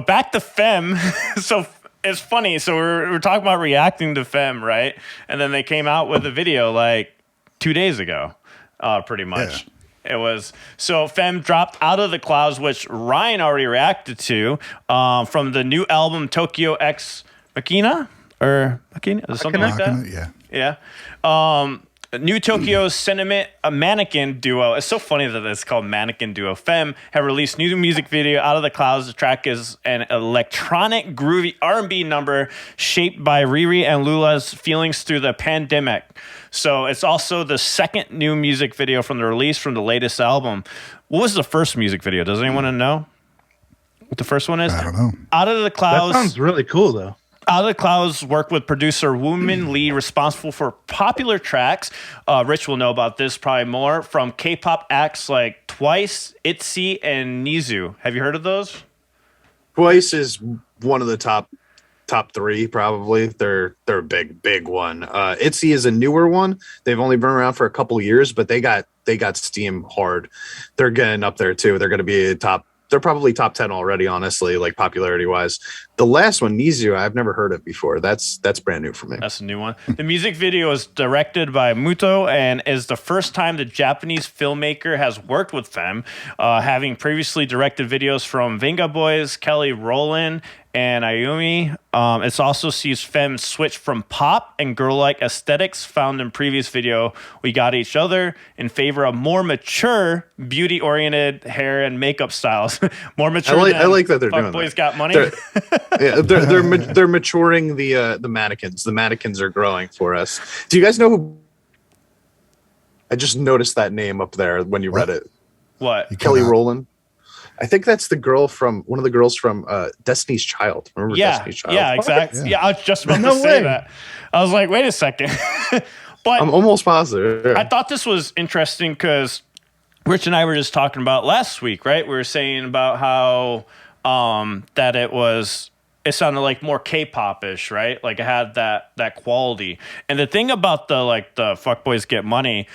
back to FEMM. So it's funny. So we're talking about reacting to FEMM, right? And then they came out with a video like 2 days ago, pretty much. Yeah. It was so FEMM dropped Out of the Clouds, which Ryan already reacted to, from the new album Tokyo X Machina or Machina, something like that. Yeah. New Tokyo's Sentiment, a mannequin duo. It's so funny that it's called mannequin duo. FEMM have released new music video, Out of the Clouds. The track is an electronic, groovy R&B number shaped by Riri and Lula's feelings through the pandemic. So it's also the second new music video from the release from the latest album. What was the first music video? Does anyone know what the first one is? I don't know. Out of the Clouds. That sounds really cool, though. Out of the Clouds worked with producer Woomin Lee, responsible for popular tracks. Rich will know about this probably more, from K-pop acts like Twice, ITZY, and Nizu. Have you heard of those? Twice is one of the top three, probably. They're a big one. ITZY is a newer one. They've only been around for a couple of years, but they got steam hard. They're getting up there too. They're going to be they're probably top 10 already, honestly, like popularity wise. The last one, Nizu, I've never heard of before. That's brand new for me. That's a new one. The music video is directed by Muto and is the first time the Japanese filmmaker has worked with FEMM, having previously directed videos from Venga Boys, Kelly Rowland, and Ayumi. It's also sees FEMM switch from pop and girl-like aesthetics found in previous video We Got Each Other in favor of more mature, beauty-oriented hair and makeup styles. More mature. I like that they're doing Boys that. Got Money. They're maturing the mannequins. The mannequins are growing for us. Do you guys know who? I just noticed that name up there when you read it. What? Kelly Rowland. I think that's one of the girls from Destiny's Child. Remember Destiny's Child? Yeah, exactly. Yeah, I was just about to say that. I was like, wait a second. But I'm almost positive. Yeah. I thought this was interesting because Rich and I were just talking about last week, right? We were saying about how that it sounded like more K-pop-ish, right? Like it had that quality. And the thing about the Fuckboys Get Money,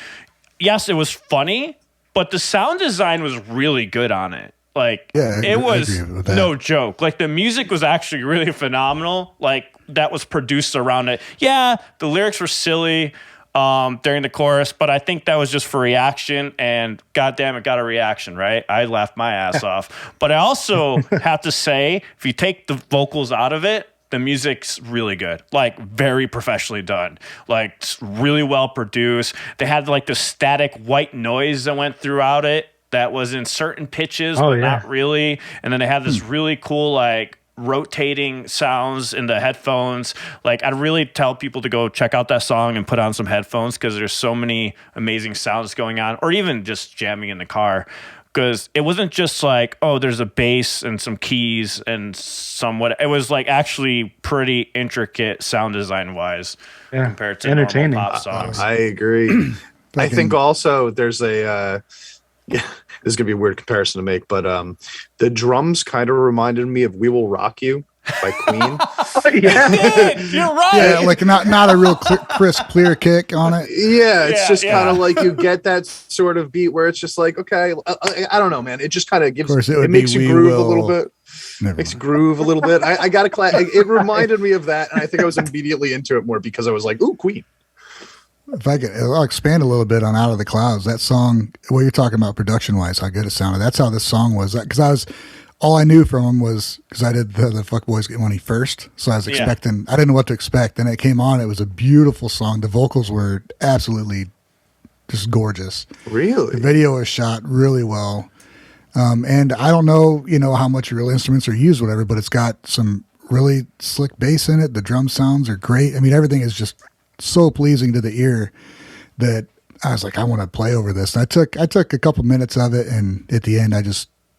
yes, it was funny, but the sound design was really good on it. Like, it was no joke. Like, the music was actually really phenomenal. Like, that was produced around it. Yeah, the lyrics were silly during the chorus, but I think that was just for reaction, and goddamn, it got a reaction, right? I laughed my ass off. But I also have to say, if you take the vocals out of it, the music's really good, like very professionally done, like really well produced. They had like the static white noise that went throughout it that was in certain pitches, but not really. And then they had this really cool, like, rotating sounds in the headphones. Like, I'd really tell people to go check out that song and put on some headphones because there's so many amazing sounds going on, or even just jamming in the car. Because it wasn't just like, oh, there's a bass and some keys and somewhat. It was like actually pretty intricate sound design wise compared to entertaining pop songs. I agree. I think also there's this is gonna be a weird comparison to make, but the drums kind of reminded me of "We Will Rock You" by Queen. You're right. Yeah, like not a real crisp, clear kick on it. Yeah, it's just kind of like you get that sort of beat where it's just like, okay, I don't know, man. It just kind of gives it makes you groove a little bit. Makes you groove a little bit. I got to it reminded me of that, and I think I was immediately into it more because I was like, ooh, Queen. If I'll expand a little bit on Out of the Clouds. That song, what you're talking about production wise, how good it sounded. That's how this song was. Because all I knew from them was because I did the Fuckboys Get Money first. So I was expecting, I didn't know what to expect. And it came on, it was a beautiful song. The vocals were absolutely just gorgeous. Really? The video was shot really well. And I don't know, how much real instruments are used, whatever, but it's got some really slick bass in it. The drum sounds are great. I mean, everything is just so pleasing to the ear that I was like, I want to play over this. And I took a couple minutes of it, and at the end,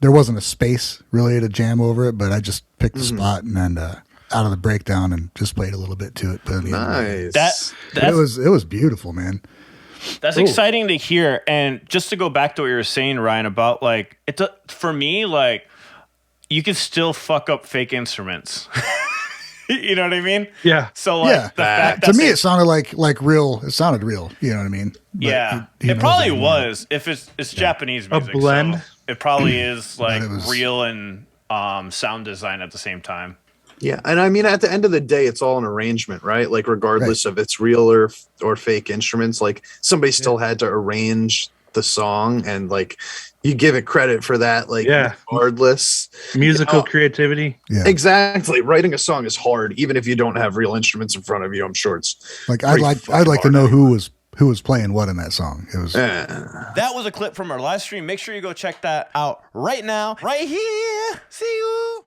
there wasn't a space really to jam over it, but I just picked the spot and then out of the breakdown and just played a little bit to it. But nice. It was beautiful, man. That's exciting to hear. And just to go back to what you were saying, Ryan, about like for me, like you can still fuck up fake instruments. You know what I mean? Yeah. So like the fact that to me it sounded like real. It sounded real. You know what I mean? But it probably was. If it's Japanese music, a blend. So it probably is like real and sound design at the same time. Yeah, and I mean, at the end of the day, it's all an arrangement, right? Like, regardless of it's real or fake instruments, like somebody still had to arrange the song, and like you give it credit for that, like regardless. Musical creativity. Yeah, exactly. Writing a song is hard, even if you don't have real instruments in front of you. I'm sure it's like I'd like to know who was playing what in that song. It was That was a clip from our live stream. Make sure you go check that out right now, right here. See you.